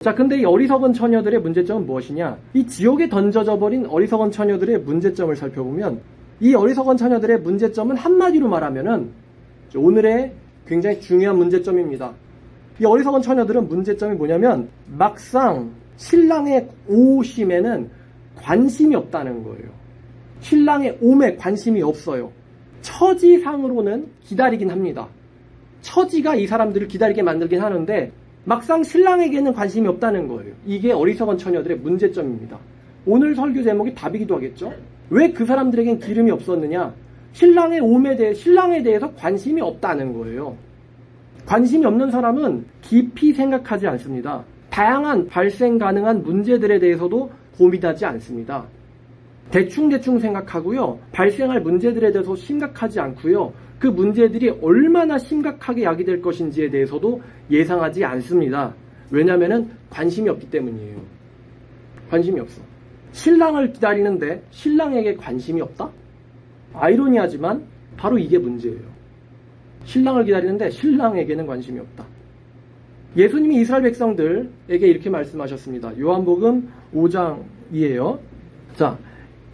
자, 근데 이 어리석은 처녀들의 문제점은 무엇이냐? 이 지옥에 던져져 버린 어리석은 처녀들의 문제점을 살펴보면 이 어리석은 처녀들의 문제점은 한마디로 말하면은 오늘의 굉장히 중요한 문제점입니다. 이 어리석은 처녀들은 문제점이 뭐냐면 막상 신랑의 오심에는 관심이 없다는 거예요. 신랑의 오매 관심이 없어요. 처지상으로는 기다리긴 합니다. 처지가 이 사람들을 기다리게 만들긴 하는데 막상 신랑에게는 관심이 없다는 거예요. 이게 어리석은 처녀들의 문제점입니다. 오늘 설교 제목이 답이기도 하겠죠? 왜 그 사람들에겐 기름이 없었느냐? 신랑의 신랑에 대해서 관심이 없다는 거예요. 관심이 없는 사람은 깊이 생각하지 않습니다. 다양한 발생 가능한 문제들에 대해서도 고민하지 않습니다. 대충 생각하고요. 발생할 문제들에 대해서 심각하지 않고요. 그 문제들이 얼마나 심각하게 야기될 것인지에 대해서도 예상하지 않습니다. 왜냐하면 관심이 없기 때문이에요. 관심이 없어. 신랑을 기다리는데 신랑에게 관심이 없다? 아이러니하지만 바로 이게 문제예요. 신랑을 기다리는데 신랑에게는 관심이 없다. 예수님이 이스라엘 백성들에게 이렇게 말씀하셨습니다. 요한복음 5장이에요. 자,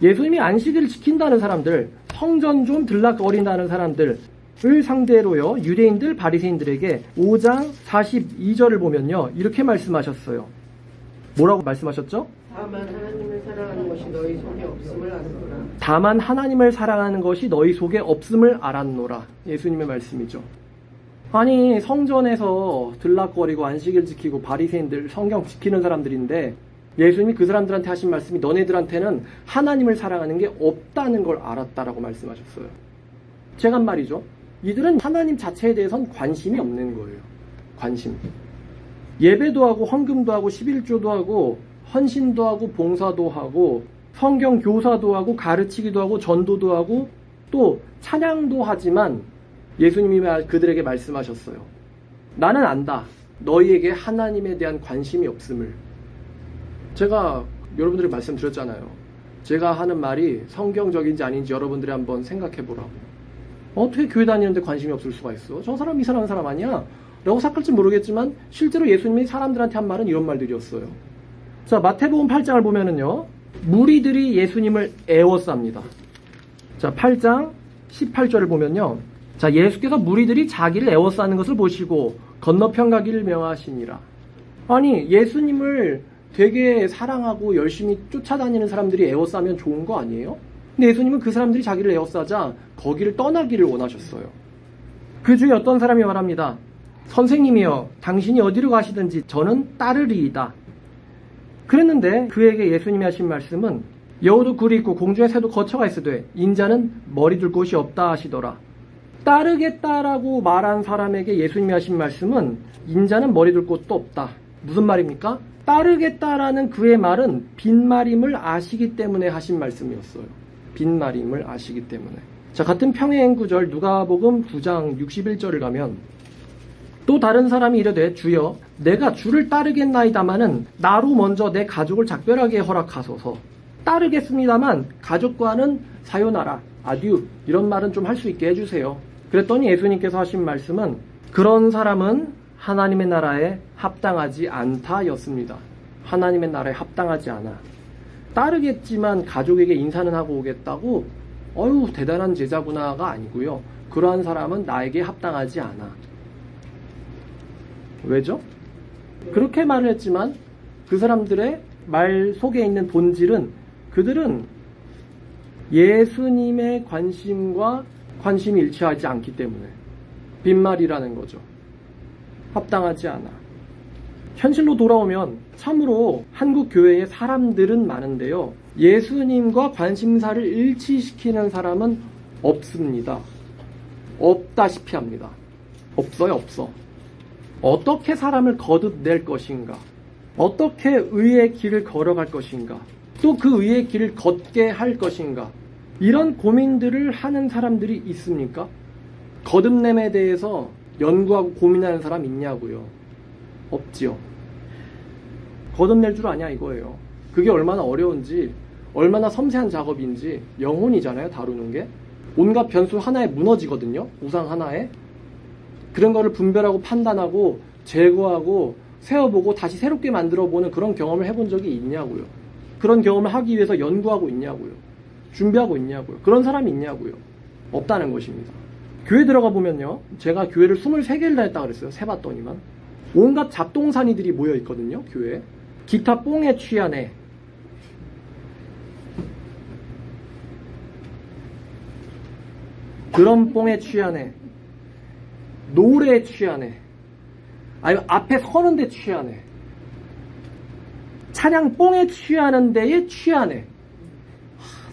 예수님이 안식일을 지킨다는 사람들, 성전 좀 들락거린다는 사람들을 상대로요, 유대인들, 바리새인들에게 5장 42절을 보면요, 이렇게 말씀하셨어요. 뭐라고 말씀하셨죠? 다만 하나님을 사랑하는 것이 너희 속에 없음을 알았노라. 다만 하나님을 사랑하는 것이 너희 속에 없음을 알았노라. 예수님의 말씀이죠. 아니, 성전에서 들락거리고 안식일 지키고 바리새인들 성경 지키는 사람들인데 예수님이 그 사람들한테 하신 말씀이 너네들한테는 하나님을 사랑하는 게 없다는 걸 알았다라고 말씀하셨어요. 제가 한 말이죠. 이들은 하나님 자체에 대해서는 관심이 없는 거예요. 관심. 예배도 하고 헌금도 하고 11조도 하고 헌신도 하고 봉사도 하고 성경 교사도 하고 가르치기도 하고 전도도 하고 또 찬양도 하지만 예수님이 그들에게 말씀하셨어요. 나는 안다. 너희에게 하나님에 대한 관심이 없음을. 제가 여러분들에게 말씀드렸잖아요. 제가 하는 말이 성경적인지 아닌지 여러분들이 한번 생각해 보라고. 어떻게 교회 다니는데 관심이 없을 수가 있어? 저 사람 이상한 사람 아니야? 라고 생각할지 모르겠지만 실제로 예수님이 사람들한테 한 말은 이런 말들이었어요. 자, 마태복음 8장을 보면은요, 무리들이 예수님을 애워쌉니다. 자, 8장 18절을 보면요, 자, 예수께서 무리들이 자기를 애워싸는 것을 보시고 건너편 가기를 명하시니라. 아니, 예수님을 되게 사랑하고 열심히 쫓아다니는 사람들이 애워싸면 좋은 거 아니에요? 근데 예수님은 그 사람들이 자기를 애워싸자 거기를 떠나기를 원하셨어요. 그 중에 어떤 사람이 말합니다. 선생님이여, 당신이 어디로 가시든지 저는 따르리이다. 그랬는데 그에게 예수님이 하신 말씀은 여우도 굴이 있고 공중에 새도 거처가 있으되 인자는 머리 둘 곳이 없다 하시더라. 따르겠다라고 말한 사람에게 예수님이 하신 말씀은 인자는 머리 둘 곳도 없다. 무슨 말입니까? 따르겠다라는 그의 말은 빈말임을 아시기 때문에 하신 말씀이었어요. 빈말임을 아시기 때문에. 자, 같은 평행 구절 누가복음 9장 61절을 가면 또 다른 사람이 이르되 주여 내가 주를 따르겠나이다마는 나로 먼저 내 가족을 작별하게 허락하소서. 따르겠습니다만 가족과는 사요나라, 아듀 이런 말은 좀 할 수 있게 해주세요. 그랬더니 예수님께서 하신 말씀은 그런 사람은 하나님의 나라에 합당하지 않다였습니다. 하나님의 나라에 합당하지 않아. 따르겠지만 가족에게 인사는 하고 오겠다고 어휴 대단한 제자구나가 아니고요. 그러한 사람은 나에게 합당하지 않아. 왜죠? 그렇게 말을 했지만 그 사람들의 말 속에 있는 본질은 그들은 예수님의 관심과 관심이 일치하지 않기 때문에 빈말이라는 거죠. 합당하지 않아. 현실로 돌아오면 참으로 한국 교회에 사람들은 많은데요. 예수님과 관심사를 일치시키는 사람은 없습니다. 없다시피 합니다. 없어요, 없어. 어떻게 사람을 거듭낼 것인가? 어떻게 의의 길을 걸어갈 것인가? 또 그 의의 길을 걷게 할 것인가? 이런 고민들을 하는 사람들이 있습니까? 거듭냄에 대해서 연구하고 고민하는 사람 있냐고요? 없지요. 거듭낼 줄 아냐 이거예요. 그게 얼마나 어려운지, 얼마나 섬세한 작업인지. 영혼이잖아요, 다루는 게. 온갖 변수 하나에 무너지거든요. 우상 하나에. 그런 거를 분별하고 판단하고 제거하고 세워보고 다시 새롭게 만들어보는 그런 경험을 해본 적이 있냐고요. 그런 경험을 하기 위해서 연구하고 있냐고요. 준비하고 있냐고요. 그런 사람이 있냐고요. 없다는 것입니다. 교회 들어가 보면요, 제가 교회를 23개를 다녔다 그랬어요. 세봤더니만 온갖 잡동사니들이 모여 있거든요. 교회에. 기타 뽕에 취한 애, 드럼 뽕에 취한 애, 노래에 취한 애, 아니면 앞에 서는데 취한 애, 차량 뽕에 취하는 데에 취한 애.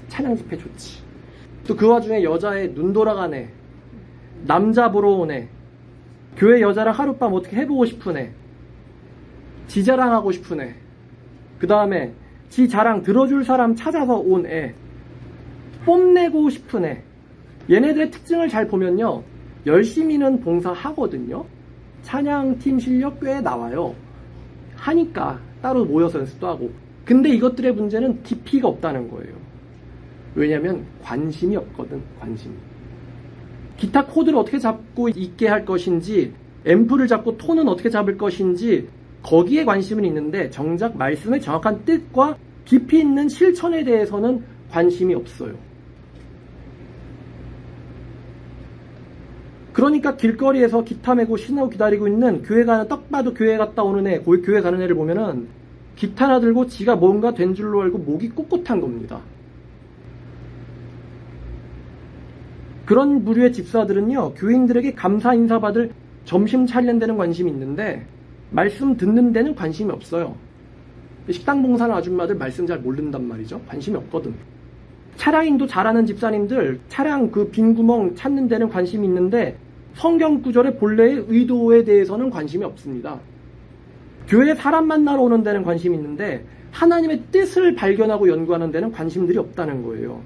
차량 집회 좋지. 또 그 와중에 여자애 눈 돌아간 애, 남자 보러 온 애, 교회 여자랑 하룻밤 어떻게 해보고 싶은 애, 지 자랑하고 싶은 애, 그 다음에 지 자랑 들어줄 사람 찾아서 온 애, 뽐내고 싶은 애. 얘네들의 특징을 잘 보면요, 열심히는 봉사하거든요. 찬양팀 실력 꽤 나와요. 하니까 따로 모여서 연습도 하고. 근데 이것들의 문제는 깊이가 없다는 거예요. 왜냐면 관심이 없거든. 관심이. 기타 코드를 어떻게 잡고 있게 할 것인지, 앰프를 잡고 톤은 어떻게 잡을 것인지, 거기에 관심은 있는데 정작 말씀의 정확한 뜻과 깊이 있는 실천에 대해서는 관심이 없어요. 그러니까 길거리에서 기타 메고 신나고 기다리고 있는 교회 가는, 떡 봐도 교회 갔다 오는 애, 교회 가는 애를 보면은 기타나 들고 지가 뭔가 된 줄로 알고 목이 꼿꼿한 겁니다. 그런 부류의 집사들은요, 교인들에게 감사 인사 받을 점심 차리는 데는 관심이 있는데 말씀 듣는 데는 관심이 없어요. 식당 봉사하는 아줌마들 말씀 잘 모른단 말이죠. 관심이 없거든. 차량인도 잘하는 집사님들 차량 그 빈 구멍 찾는 데는 관심이 있는데 성경 구절의 본래의 의도에 대해서는 관심이 없습니다. 교회 사람 만나러 오는 데는 관심이 있는데 하나님의 뜻을 발견하고 연구하는 데는 관심들이 없다는 거예요.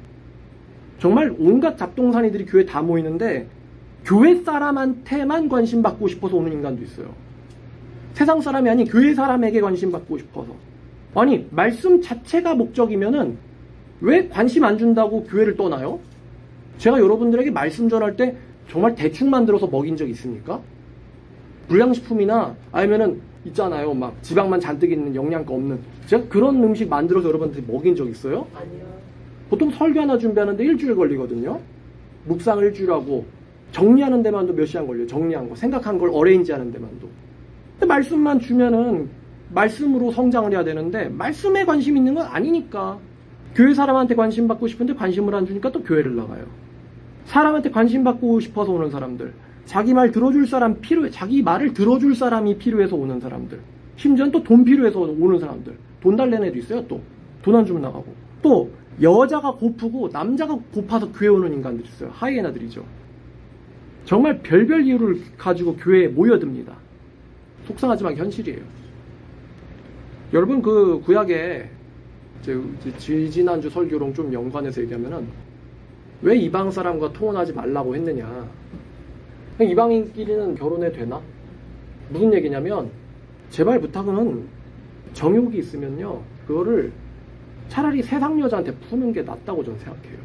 정말 온갖 잡동사니들이 교회에 다 모이는데 교회 사람한테만 관심 받고 싶어서 오는 인간도 있어요. 세상 사람이 아닌 교회 사람에게 관심 받고 싶어서. 아니, 말씀 자체가 목적이면은 왜 관심 안 준다고 교회를 떠나요? 제가 여러분들에게 말씀 전할 때 정말 대충 만들어서 먹인 적 있습니까? 불량식품이나 아니면은 있잖아요, 막 지방만 잔뜩 있는 영양가 없는, 제가 그런 음식 만들어서 여러분한테 먹인 적 있어요? 아니요. 보통 설교 하나 준비하는데 일주일 걸리거든요. 묵상 일주일 하고 정리하는 데만도 몇 시간 걸려요. 정리한 거, 생각한 걸 어레인지 하는 데만도. 근데 말씀만 주면은 말씀으로 성장을 해야 되는데 말씀에 관심 있는 건 아니니까. 교회 사람한테 관심 받고 싶은데 관심을 안 주니까 또 교회를 나가요. 사람한테 관심 받고 싶어서 오는 사람들, 자기 말 들어줄 사람 필요해, 자기 말을 들어줄 사람이 필요해서 오는 사람들, 심지어는 또 돈 필요해서 오는 사람들, 돈 달래는 애도 있어요. 또 돈 안 주면 나가고, 또 여자가 고프고 남자가 고파서 교회 오는 인간들 있어요. 하이에나들이죠. 정말 별별 이유를 가지고 교회에 모여듭니다. 속상하지만 현실이에요. 여러분, 그 구약에 지난주 설교랑 좀 연관해서 얘기하면은 왜 이방 사람과 통혼하지 말라고 했느냐. 이방인끼리는 결혼해도 되나? 무슨 얘기냐면, 제발 부탁은 정욕이 있으면요, 그거를 차라리 세상 여자한테 푸는 게 낫다고 저는 생각해요.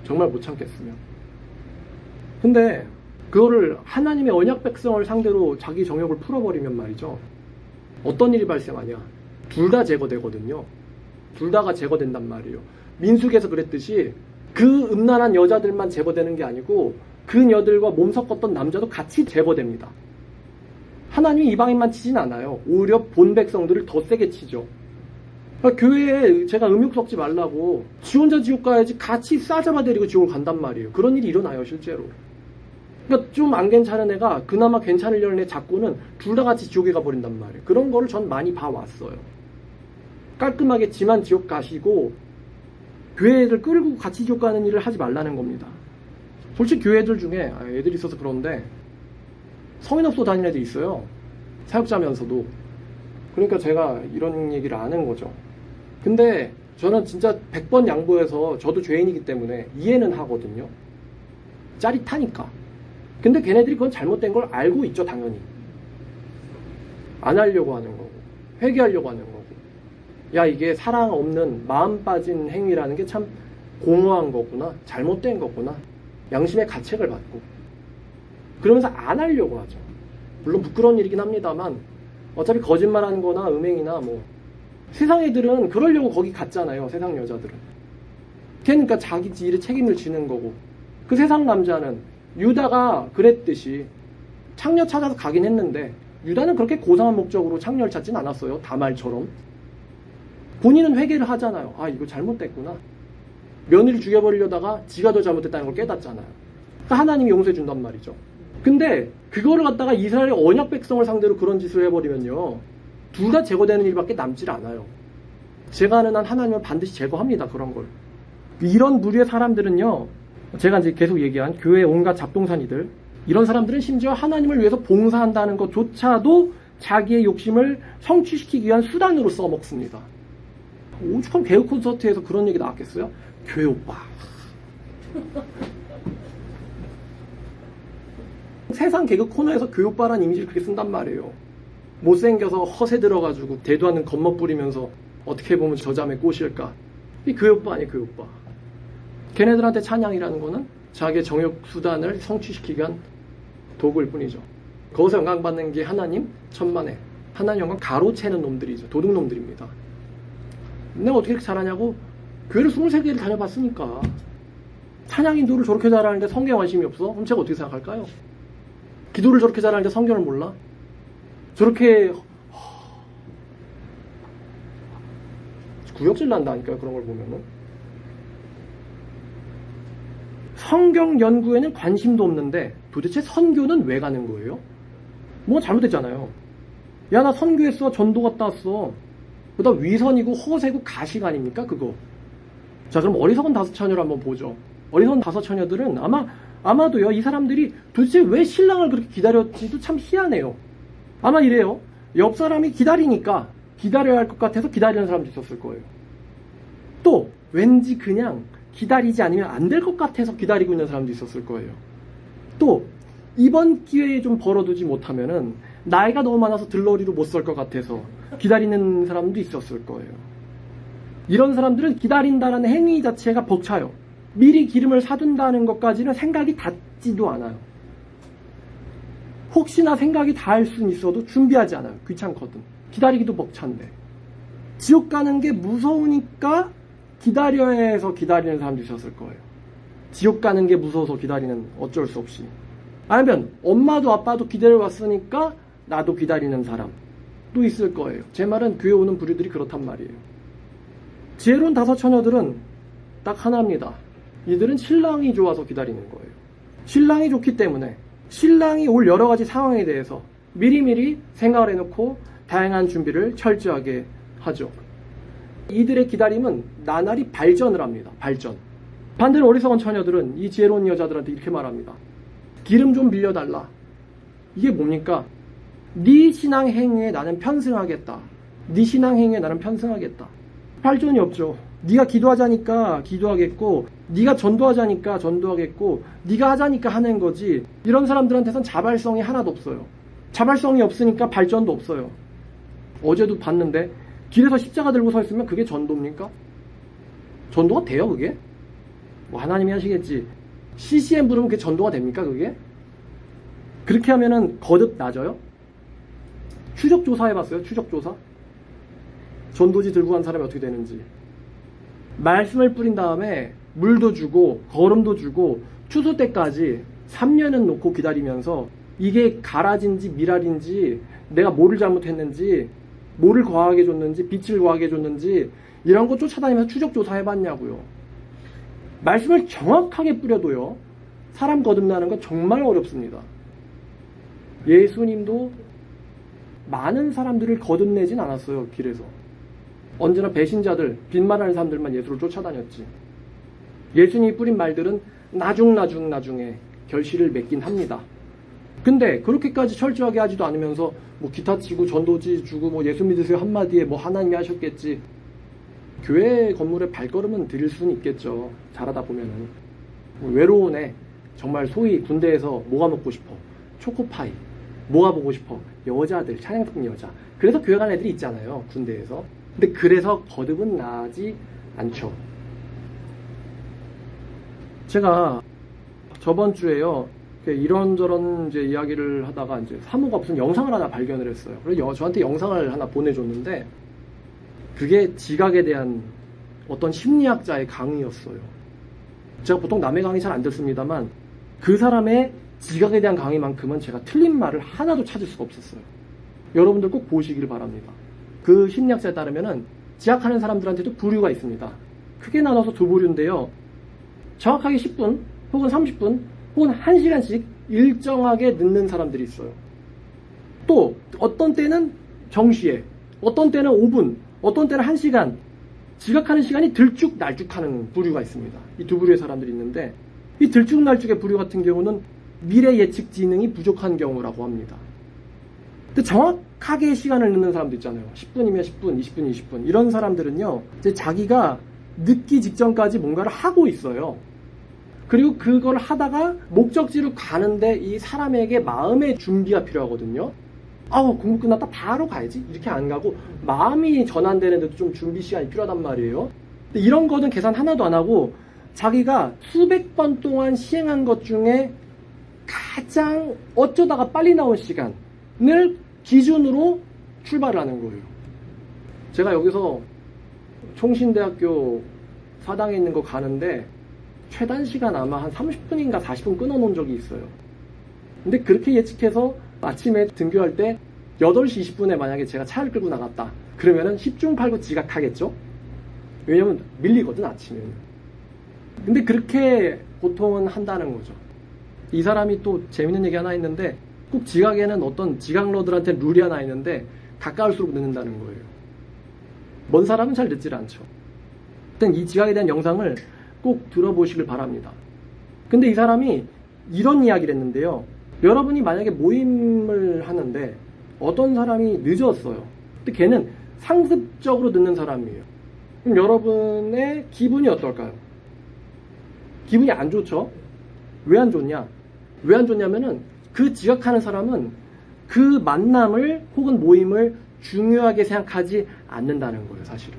정말 못 참겠으면. 근데 그거를 하나님의 언약 백성을 상대로 자기 정욕을 풀어버리면 말이죠, 어떤 일이 발생하냐. 둘 다 제거되거든요. 둘 다가 제거된단 말이에요. 민수기에서 그랬듯이 그 음란한 여자들만 제거되는 게 아니고 그녀들과 몸 섞었던 남자도 같이 제거됩니다. 하나님이 이방인만 치진 않아요. 오히려 본 백성들을 더 세게 치죠. 그러니까 교회에 제가 음욕 섞지 말라고 지 혼자 지옥 가야지 같이 싸잡아 데리고 지옥을 간단 말이에요. 그런 일이 일어나요, 실제로. 그러니까 좀 안 괜찮은 애가 그나마 괜찮으려는 애 잡고는 둘 다 같이 지옥에 가버린단 말이에요. 그런 거를 전 많이 봐왔어요. 깔끔하게 지만 지옥 가시고 교회 애들 끌고 같이 지옥 가는 일을 하지 말라는 겁니다. 솔직히 교회 애들 중에 애들이 있어서 그런데 성인업소 다니는 애들이 있어요. 사역자면서도. 그러니까 제가 이런 얘기를 안 한 거죠. 근데 저는 진짜 100번 양보해서, 저도 죄인이기 때문에 이해는 하거든요. 짜릿하니까. 근데 걔네들이 그건 잘못된 걸 알고 있죠, 당연히. 안 하려고 하는 거고, 회개하려고 하는 거고. 야, 이게 사랑 없는 마음 빠진 행위라는 게 참 공허한 거구나, 잘못된 거구나, 양심의 가책을 받고, 그러면서 안 하려고 하죠. 물론 부끄러운 일이긴 합니다만 어차피 거짓말하는 거나 음행이나 뭐 세상 애들은 그러려고 거기 갔잖아요. 세상 여자들은. 그러니까 자기 일에 책임을 지는 거고 그 세상 남자는 유다가 그랬듯이 창녀 찾아서 가긴 했는데 유다는 그렇게 고상한 목적으로 창녀를 찾진 않았어요. 다말처럼. 본인은 회개를 하잖아요. 아 이거 잘못됐구나. 며느리 죽여버리려다가 지가 더 잘못됐다는 걸 깨닫잖아요. 그러니까 하나님이 용서해 준단 말이죠. 근데 그거를 갖다가 이스라엘의 언약 백성을 상대로 그런 짓을 해버리면요. 둘 다 제거되는 일밖에 남질 않아요. 제가 아는 한 하나님은 반드시 제거합니다. 그런 걸. 이런 부류의 사람들은요. 제가 이제 계속 얘기한 교회의 온갖 잡동사니들 이런 사람들은 심지어 하나님을 위해서 봉사한다는 것조차도 자기의 욕심을 성취시키기 위한 수단으로 써먹습니다. 오죽하면 개그 콘서트에서 그런 얘기 나왔겠어요? 교회 오빠. 세상 개그 코너에서 교회 오빠라는 이미지를 그렇게 쓴단 말이에요. 못생겨서 허세 들어가지고 대도 않는 겉멋 부리면서 어떻게 보면 저 자매 꼬실까. 이 교회 오빠 아니에요, 교회 오빠. 걔네들한테 찬양이라는 거는 자기의 정욕 수단을 성취시키기 위한 도구일 뿐이죠. 거기서 영광받는 게 하나님 천만에 하나님 영광 가로채는 놈들이죠. 도둑놈들입니다. 내가 어떻게 이렇게 잘하냐고 교회를 23개를 다녀봤으니까 찬양 인도를 저렇게 잘하는데 성경에 관심이 없어? 그럼 제가 어떻게 생각할까요? 기도를 저렇게 잘하는데 성경을 몰라? 저렇게 구역질 난다니까요. 그런 걸 보면은 성경 연구에는 관심도 없는데 도대체 선교는 왜 가는 거예요? 뭐가 잘못됐잖아요. 야 나 선교했어. 전도 갔다 왔어. 그다 위선이고 허세고 가식 아닙니까 그거. 자 그럼 어리석은 다섯 처녀를 한번 보죠. 어리석은 다섯 처녀들은 아마도요 이 사람들이 도대체 왜 신랑을 그렇게 기다렸지도 참 희한해요. 아마 이래요. 옆 사람이 기다리니까 기다려야 할 것 같아서 기다리는 사람도 있었을 거예요. 또 왠지 그냥 기다리지 않으면 안 될 것 같아서 기다리고 있는 사람도 있었을 거예요. 또 이번 기회에 좀 벌어두지 못하면은 나이가 너무 많아서 들러리로 못 설 것 같아서 기다리는 사람도 있었을 거예요. 이런 사람들은 기다린다는 행위 자체가 벅차요. 미리 기름을 사둔다는 것까지는 생각이 닿지도 않아요. 혹시나 생각이 닿을 수는 있어도 준비하지 않아요. 귀찮거든. 기다리기도 벅찬데. 지옥 가는 게 무서우니까 기다려야 해서 기다리는 사람도 있었을 거예요. 지옥 가는 게 무서워서 기다리는 어쩔 수 없이. 아니면 엄마도 아빠도 기다려왔으니까 나도 기다리는 사람도 있을 거예요. 제 말은 교회 오는 부류들이 그렇단 말이에요. 지혜로운 다섯 처녀들은 딱 하나입니다. 이들은 신랑이 좋아서 기다리는 거예요. 신랑이 좋기 때문에 신랑이 올 여러 가지 상황에 대해서 미리미리 생각을 해놓고 다양한 준비를 철저하게 하죠. 이들의 기다림은 나날이 발전을 합니다. 발전. 반대로 어리석은 처녀들은 이 지혜로운 여자들한테 이렇게 말합니다. 기름 좀 빌려달라. 이게 뭡니까? 네 신앙 행위에 나는 편승하겠다. 네 신앙 행위에 나는 편승하겠다. 발전이 없죠. 네가 기도하자니까 기도하겠고 네가 전도하자니까 전도하겠고 네가 하자니까 하는 거지. 이런 사람들한테선 자발성이 하나도 없어요. 자발성이 없으니까 발전도 없어요. 어제도 봤는데 길에서 십자가 들고 서 있으면 그게 전도입니까? 전도가 돼요 그게? 뭐 하나님이 하시겠지. CCM 부르면 그게 전도가 됩니까 그게? 그렇게 하면은 거듭 낮아요? 추적조사 해봤어요? 추적조사? 전도지 들고 간 사람이 어떻게 되는지. 말씀을 뿌린 다음에 물도 주고 거름도 주고 추수 때까지 3년은 놓고 기다리면서 이게 가라진지 미랄인지 내가 뭐를 잘못했는지 뭐를 과하게 줬는지 빛을 과하게 줬는지 이런 거 쫓아다니면서 추적조사 해봤냐고요. 말씀을 정확하게 뿌려도요 사람 거듭나는 건 정말 어렵습니다. 예수님도 많은 사람들을 거듭내진 않았어요. 길에서. 언제나 배신자들, 빈말하는 사람들만 예수를 쫓아다녔지. 예수님이 뿌린 말들은 나중에 결실을 맺긴 합니다. 근데 그렇게까지 철저하게 하지도 않으면서 뭐 기타 치고 전도지 주고 뭐 예수 믿으세요 한마디에 뭐 하나님이 하셨겠지. 교회 건물에 발걸음은 들일 수는 있겠죠. 잘하다 보면은. 외로운 애, 정말 소위 군대에서 뭐가 먹고 싶어? 초코파이. 뭐가 보고 싶어? 여자들, 찬양 듣는 여자. 그래서 교회 간 애들이 있잖아요. 군대에서. 근데 그래서 거듭은 나지 않죠. 제가 저번 주에요. 이런저런 이제 이야기를 하다가 이제 사모가 무슨 영상을 하나 발견을 했어요. 그래서 저한테 영상을 하나 보내줬는데 그게 지각에 대한 어떤 심리학자의 강의였어요. 제가 보통 남의 강의 잘 안 듣습니다만 그 사람의 지각에 대한 강의만큼은 제가 틀린 말을 하나도 찾을 수가 없었어요. 여러분들 꼭 보시길 바랍니다. 그 심리학자에 따르면은 지각하는 사람들한테도 부류가 있습니다. 크게 나눠서 두 부류인데요. 정확하게 10분 혹은 30분 혹은 1시간씩 일정하게 늦는 사람들이 있어요. 또 어떤 때는 정시에, 어떤 때는 5분, 어떤 때는 1시간 지각하는 시간이 들쭉날쭉하는 부류가 있습니다. 이 두 부류의 사람들이 있는데 이 들쭉날쭉의 부류 같은 경우는 미래 예측 지능이 부족한 경우라고 합니다. 근데 정확하게 시간을 넣는 사람도 있잖아요. 10분이면 10분, 20분, 20분. 이런 사람들은요, 이제 자기가 늦기 직전까지 뭔가를 하고 있어요. 그리고 그걸 하다가 목적지로 가는데 이 사람에게 마음의 준비가 필요하거든요. 공부 끝났다 바로 가야지. 이렇게 안 가고 마음이 전환되는데도 좀 준비 시간이 필요하단 말이에요. 근데 이런 거는 계산 하나도 안 하고 자기가 수백 번 동안 시행한 것 중에 가장 어쩌다가 빨리 나온 시간을 기준으로 출발을 하는 거예요. 제가 여기서 총신대학교 사당에 있는 거 가는데 최단 시간 아마 한 30분인가 40분 끊어놓은 적이 있어요. 근데 그렇게 예측해서 아침에 등교할 때 8시 20분에 만약에 제가 차를 끌고 나갔다. 그러면은 10중 8구 지각하겠죠? 왜냐면 밀리거든, 아침에는. 근데 그렇게 보통은 한다는 거죠. 이 사람이 또 재밌는 얘기 하나 있는데 꼭 지각에는 어떤 지각러들한테 룰이 하나 있는데 가까울수록 늦는다는 거예요. 먼 사람은 잘 늦질 않죠. 일단 이 지각에 대한 영상을 꼭 들어보시길 바랍니다. 근데 이 사람이 이런 이야기를 했는데요. 여러분이 만약에 모임을 하는데 어떤 사람이 늦었어요. 근데 걔는 상습적으로 늦는 사람이에요. 그럼 여러분의 기분이 어떨까요? 기분이 안 좋죠? 왜 안 좋냐? 왜 안 좋냐면은 그 지각하는 사람은 그 만남을 혹은 모임을 중요하게 생각하지 않는다는 거예요, 사실은.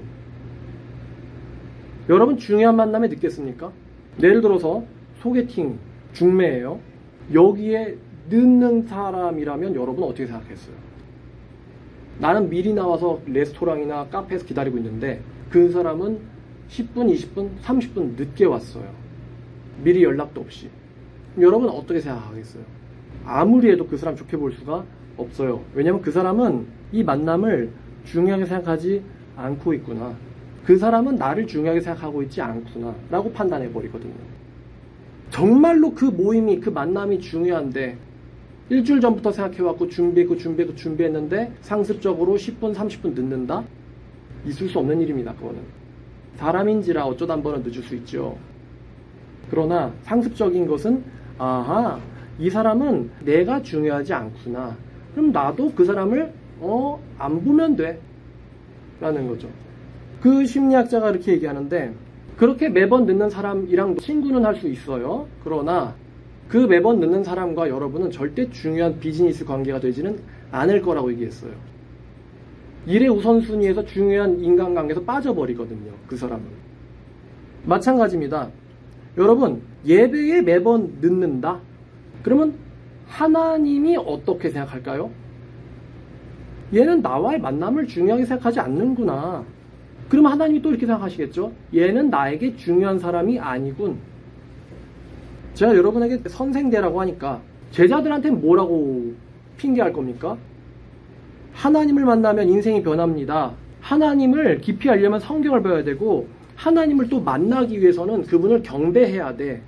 여러분 중요한 만남에 늦겠습니까? 예를 들어서 소개팅, 중매예요. 여기에 늦는 사람이라면 여러분 어떻게 생각했어요? 나는 미리 나와서 레스토랑이나 카페에서 기다리고 있는데 그 사람은 10분, 20분, 30분 늦게 왔어요. 미리 연락도 없이. 여러분 어떻게 생각하겠어요? 아무리 해도 그 사람 좋게 볼 수가 없어요. 왜냐면 그 사람은 이 만남을 중요하게 생각하지 않고 있구나. 그 사람은 나를 중요하게 생각하고 있지 않구나 라고 판단해 버리거든요. 정말로 그 모임이, 그 만남이 중요한데 일주일 전부터 생각해왔고 준비했는데 상습적으로 10분, 30분 늦는다? 있을 수 없는 일입니다. 그거는. 사람인지라 어쩌다 한 번은 늦을 수 있죠. 그러나 상습적인 것은 이 사람은 내가 중요하지 않구나. 그럼 나도 그 사람을 안 보면 돼 라는 거죠. 그 심리학자가 이렇게 얘기하는데 그렇게 매번 늦는 사람이랑 친구는 할 수 있어요. 그러나 그 매번 늦는 사람과 여러분은 절대 중요한 비즈니스 관계가 되지는 않을 거라고 얘기했어요. 일의 우선순위에서 중요한 인간관계에서 빠져버리거든요. 그 사람은. 마찬가지입니다. 여러분 예배에 매번 늦는다? 그러면 하나님이 어떻게 생각할까요? 얘는 나와의 만남을 중요하게 생각하지 않는구나. 그러면 하나님이 또 이렇게 생각하시겠죠? 얘는 나에게 중요한 사람이 아니군. 제가 여러분에게 선생대라고 하니까 제자들한테는 뭐라고 핑계할 겁니까? 하나님을 만나면 인생이 변합니다. 하나님을 깊이 알려면 성경을 배워야 되고 하나님을 또 만나기 위해서는 그분을 경배해야 돼.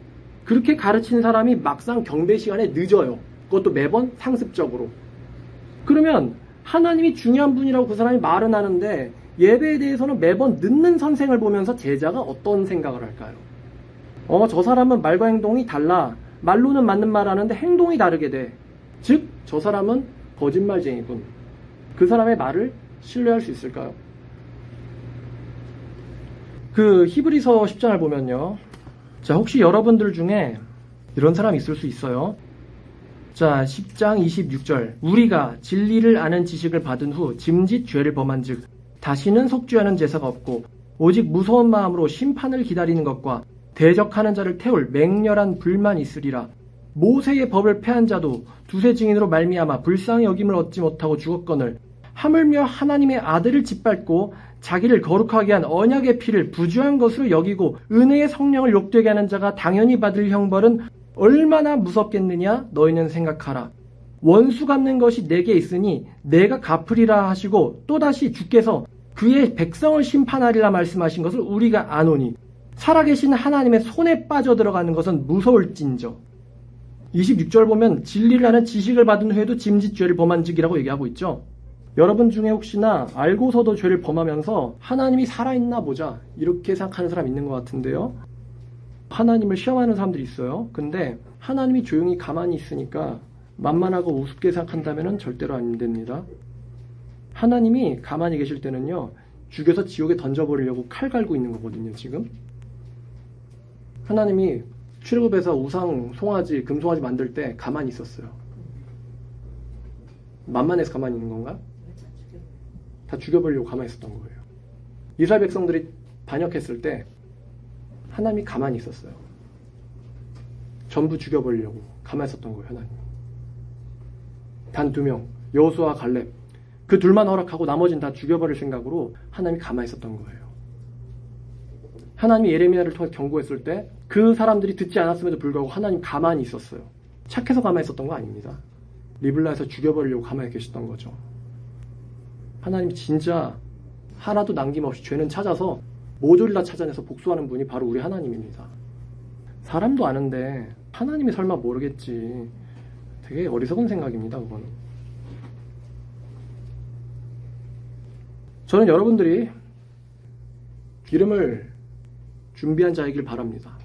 그렇게 가르친 사람이 막상 경배 시간에 늦어요. 그것도 매번 상습적으로. 그러면 하나님이 중요한 분이라고 그 사람이 말은 하는데 예배에 대해서는 매번 늦는 선생을 보면서 제자가 어떤 생각을 할까요? 저 사람은 말과 행동이 달라. 말로는 맞는 말 하는데 행동이 다르게 돼. 즉, 저 사람은 거짓말쟁이군. 그 사람의 말을 신뢰할 수 있을까요? 그 히브리서 10장을 보면요. 자, 혹시 여러분들 중에 이런 사람 있을 수 있어요. 자, 10장 26절. 우리가 진리를 아는 지식을 받은 후 짐짓 죄를 범한 즉 다시는 속죄하는 제사가 없고 오직 무서운 마음으로 심판을 기다리는 것과 대적하는 자를 태울 맹렬한 불만 있으리라. 모세의 법을 패한 자도 두세 증인으로 말미암아 불쌍히 여김을 얻지 못하고 죽었거늘 하물며 하나님의 아들을 짓밟고 자기를 거룩하게 한 언약의 피를 부주한 것으로 여기고 은혜의 성령을 욕되게 하는 자가 당연히 받을 형벌은 얼마나 무섭겠느냐 너희는 생각하라. 원수 갚는 것이 내게 있으니 내가 갚으리라 하시고 또다시 주께서 그의 백성을 심판하리라 말씀하신 것을 우리가 아노니 살아계신 하나님의 손에 빠져들어가는 것은 무서울진저. 26절 보면 진리를 하는 지식을 받은 후에도 짐짓 죄를 범한즉이라고 얘기하고 있죠. 여러분 중에 혹시나 알고서도 죄를 범하면서 하나님이 살아있나 보자 이렇게 생각하는 사람 있는 것 같은데요. 하나님을 시험하는 사람들이 있어요. 근데 하나님이 조용히 가만히 있으니까 만만하고 우습게 생각한다면 절대로 안 됩니다. 하나님이 가만히 계실 때는요, 죽여서 지옥에 던져버리려고 칼 갈고 있는 거거든요. 지금 하나님이 출애굽에서 우상 송아지 금송아지 만들 때 가만히 있었어요. 만만해서 가만히 있는 건가? 다 죽여버리려고 가만히 있었던 거예요. 이스라엘 백성들이 반역했을 때 하나님이 가만히 있었어요. 전부 죽여버리려고 가만히 있었던 거예요. 하나님이. 단 2명 여호수아와 갈렙 그 둘만 허락하고 나머지는 다 죽여버릴 생각으로 하나님이 가만히 있었던 거예요. 하나님이 예레미야를 통해 경고했을 때 그 사람들이 듣지 않았음에도 불구하고 하나님 가만히 있었어요. 착해서 가만히 있었던 거 아닙니다. 리블라에서 죽여버리려고 가만히 계셨던 거죠. 하나님이 진짜 하나도 남김없이 죄는 찾아서 모조리 다 찾아내서 복수하는 분이 바로 우리 하나님입니다. 사람도 아는데 하나님이 설마 모르겠지. 되게 어리석은 생각입니다. 그거는. 저는 여러분들이 기름을 준비한 자이길 바랍니다.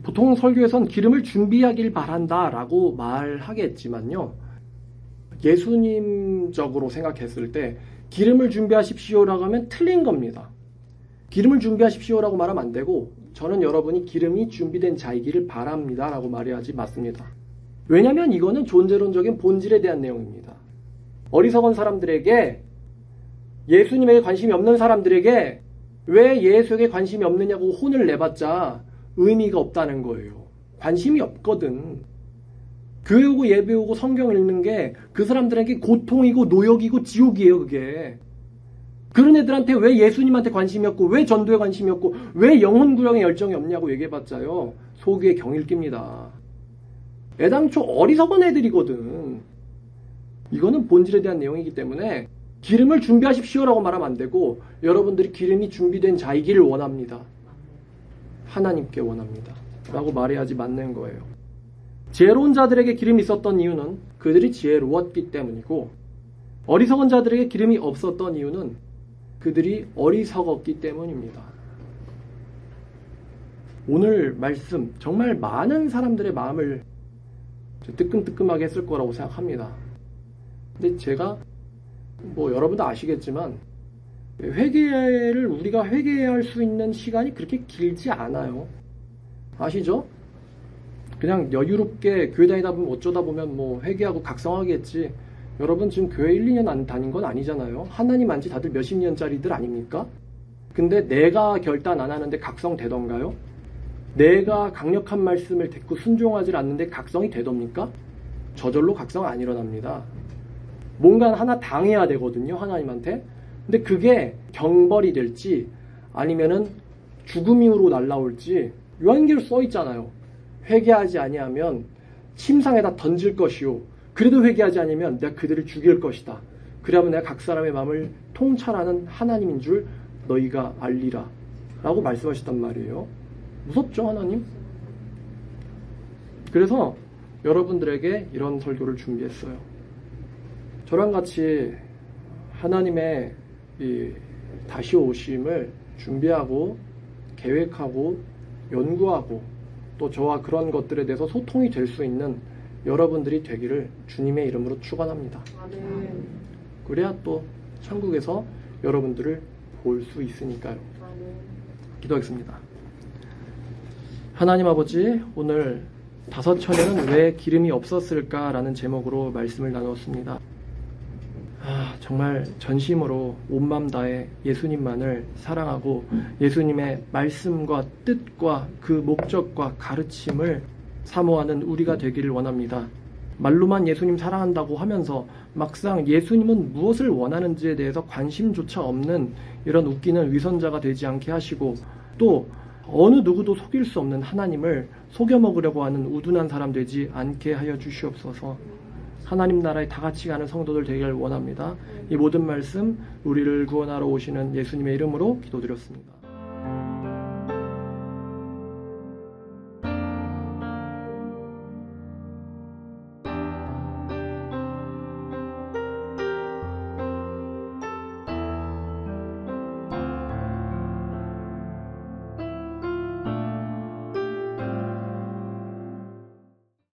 보통 설교에선 기름을 준비하길 바란다 라고 말하겠지만요, 예수님적으로 생각했을 때 기름을 준비하십시오라고 하면 틀린 겁니다. 기름을 준비하십시오라고 말하면 안 되고 저는 여러분이 기름이 준비된 자이기를 바랍니다 라고 말해야지 맞습니다. 왜냐하면 이거는 존재론적인 본질에 대한 내용입니다. 어리석은 사람들에게, 예수님에게 관심이 없는 사람들에게 왜 예수에게 관심이 없느냐고 혼을 내봤자 의미가 없다는 거예요. 관심이 없거든. 교회 오고 예배 오고 성경 읽는 게 그 사람들에게 고통이고 노역이고 지옥이에요. 그게. 그런 애들한테 왜 예수님한테 관심이 없고 왜 전도에 관심이 없고 왜 영혼 구령에 열정이 없냐고 얘기해봤자요, 속에 경일 깁니다. 애당초 어리석은 애들이거든. 이거는 본질에 대한 내용이기 때문에 기름을 준비하십시오라고 말하면 안 되고 여러분들이 기름이 준비된 자이기를 원합니다. 하나님께 원합니다 라고 말해야지 맞는 거예요. 지혜로운 자들에게 기름이 있었던 이유는 그들이 지혜로웠기 때문이고, 어리석은 자들에게 기름이 없었던 이유는 그들이 어리석었기 때문입니다. 오늘 말씀 정말 많은 사람들의 마음을 뜨끔뜨끔하게 했을 거라고 생각합니다. 근데 제가 여러분도 아시겠지만 회개를 우리가 회개할 수 있는 시간이 그렇게 길지 않아요. 아시죠? 그냥 여유롭게 교회 다니다 보면 어쩌다 보면 회개하고 각성하겠지. 여러분 지금 교회 1, 2년 안 다닌 건 아니잖아요. 하나님 안지 다들 몇십 년짜리들 아닙니까? 근데 내가 결단 안 하는데 각성되던가요? 내가 강력한 말씀을 듣고 순종하지 않는데 각성이 되dob니까? 저절로 각성 안 일어납니다. 뭔가 하나 당해야 되거든요, 하나님한테. 근데 그게 경벌이 될지 아니면은 죽음 이후로 날라올지 요한계로 써 있잖아요. 회개하지 아니하면 침상에다 던질 것이요, 그래도 회개하지 않으면 내가 그들을 죽일 것이다. 그러면 내가 각 사람의 마음을 통찰하는 하나님인 줄 너희가 알리라 라고 말씀하셨단 말이에요. 무섭죠, 하나님? 그래서 여러분들에게 이런 설교를 준비했어요. 저랑 같이 하나님의 이 다시 오심을 준비하고 계획하고 연구하고 또 저와 그런 것들에 대해서 소통이 될 수 있는 여러분들이 되기를 주님의 이름으로 축원합니다. 아멘. 그래야 또 천국에서 여러분들을 볼 수 있으니까요. 아멘. 기도하겠습니다. 하나님 아버지, 오늘 다섯천에는 왜 기름이 없었을까라는 제목으로 말씀을 나누었습니다. 정말 전심으로 온 맘 다해 예수님만을 사랑하고 예수님의 말씀과 뜻과 그 목적과 가르침을 사모하는 우리가 되기를 원합니다. 말로만 예수님 사랑한다고 하면서 막상 예수님은 무엇을 원하는지에 대해서 관심조차 없는 이런 웃기는 위선자가 되지 않게 하시고, 또 어느 누구도 속일 수 없는 하나님을 속여먹으려고 하는 우둔한 사람 되지 않게 하여 주시옵소서. 하나님 나라에 다 같이 가는 성도들 되기를 원합니다. 이 모든 말씀 우리를 구원하러 오시는 예수님의 이름으로 기도드렸습니다.